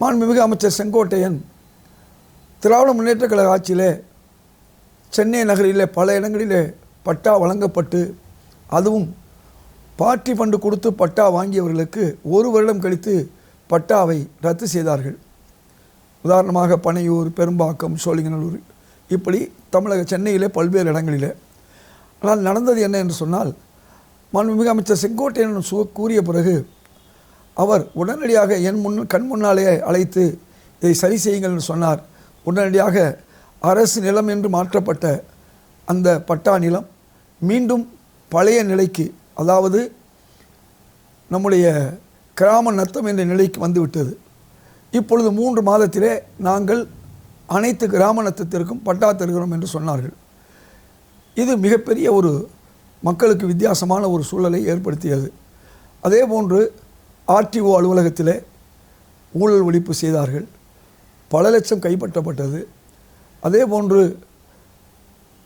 மாண்புமிகு அமைச்சர் செங்கோட்டையன் திராவிட முன்னேற்றக் கழக ஆட்சியிலே சென்னை நகரிலே பல இடங்களிலே பட்டா வழங்கப்பட்டு அதுவும் பார்ட்டி ஃபண்டு கொடுத்து பட்டா வாங்கியவர்களுக்கு 1 வருடம் கழித்து பட்டாவை ரத்து செய்தார்கள். உதாரணமாக பனையூர், பெரும்பாக்கம், சோழிங்கநல்லூர், இப்படி தமிழக சென்னையிலே பல்வேறு இடங்களிலே. ஆனால் நடந்தது என்ன என்று சொன்னால், மாண்புமிகு அமைச்சர் செங்கோட்டையன் கூறிய பிறகு அவர் உடனடியாக என் கண் முன்னாலே அழைத்து இதை சரி செய்யுங்கள் என்று சொன்னார். உடனடியாக அரசு நிலம் என்று மாற்றப்பட்ட அந்த பட்டா நிலம் மீண்டும் பழைய நிலைக்கு, அதாவது நம்முடைய கிராம நத்தம் என்ற நிலைக்கு வந்துவிட்டது. இப்பொழுது 3 மாதத்திலே நாங்கள் அனைத்து கிராம நத்தத்திற்கும் பட்டா தருகிறோம் என்று சொன்னார்கள். இது மிகப்பெரிய ஒரு மக்களுக்கு வித்தியாசமான ஒரு சூழலை ஏற்படுத்தியது. அதே போன்று ஆர்டிஓ அலுவலகத்திலே ஊழல் ஒழிப்பு செய்தார்கள். பல லட்சம் கைப்பற்றப்பட்டது. அதே போன்று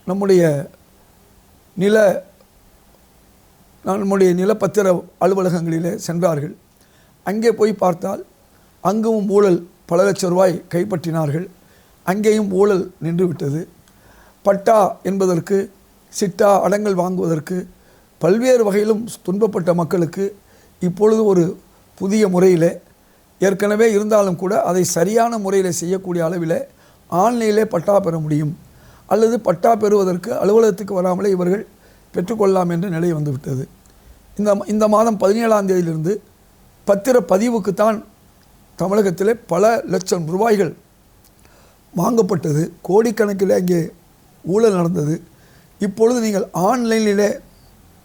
நம்முடைய நிலப்பத்திர அலுவலகங்களிலே சென்றார்கள். அங்கே போய் பார்த்தால் அங்கும் ஊழல், பல லட்சம் ரூபாய் கைப்பற்றினார்கள். அங்கேயும் ஊழல் நின்றுவிட்டது. பட்டா என்பதற்கு, சிட்டா அடங்கல் வாங்குவதற்கு பல்வேறு வகையிலும் துன்பப்பட்ட மக்களுக்கு இப்பொழுது ஒரு புதிய முறையில், ஏற்கனவே இருந்தாலும் கூட அதை சரியான முறையில் செய்யக்கூடிய அளவில் ஆன்லைனிலே பட்டா பெற முடியும், அல்லது பட்டா பெறுவதற்கு அலுவலகத்துக்கு வராமலே இவர்கள் பெற்றுக்கொள்ளலாம் என்ற நிலை வந்துவிட்டது. இந்த மாதம் 17ஆம் தேதியிலிருந்து பத்திரப்பதிவுக்குத்தான் தமிழகத்திலே பல லட்சம் ரூபாய்கள் வாங்கப்பட்டது. கோடிக்கணக்கில் அங்கே ஊழல் நடந்தது. இப்பொழுது நீங்கள் ஆன்லைனிலே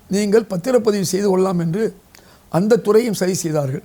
நீங்கள் பத்திரப்பதிவு செய்து கொள்ளலாம் என்று அந்த துறையும் சரி செய்தார்கள்.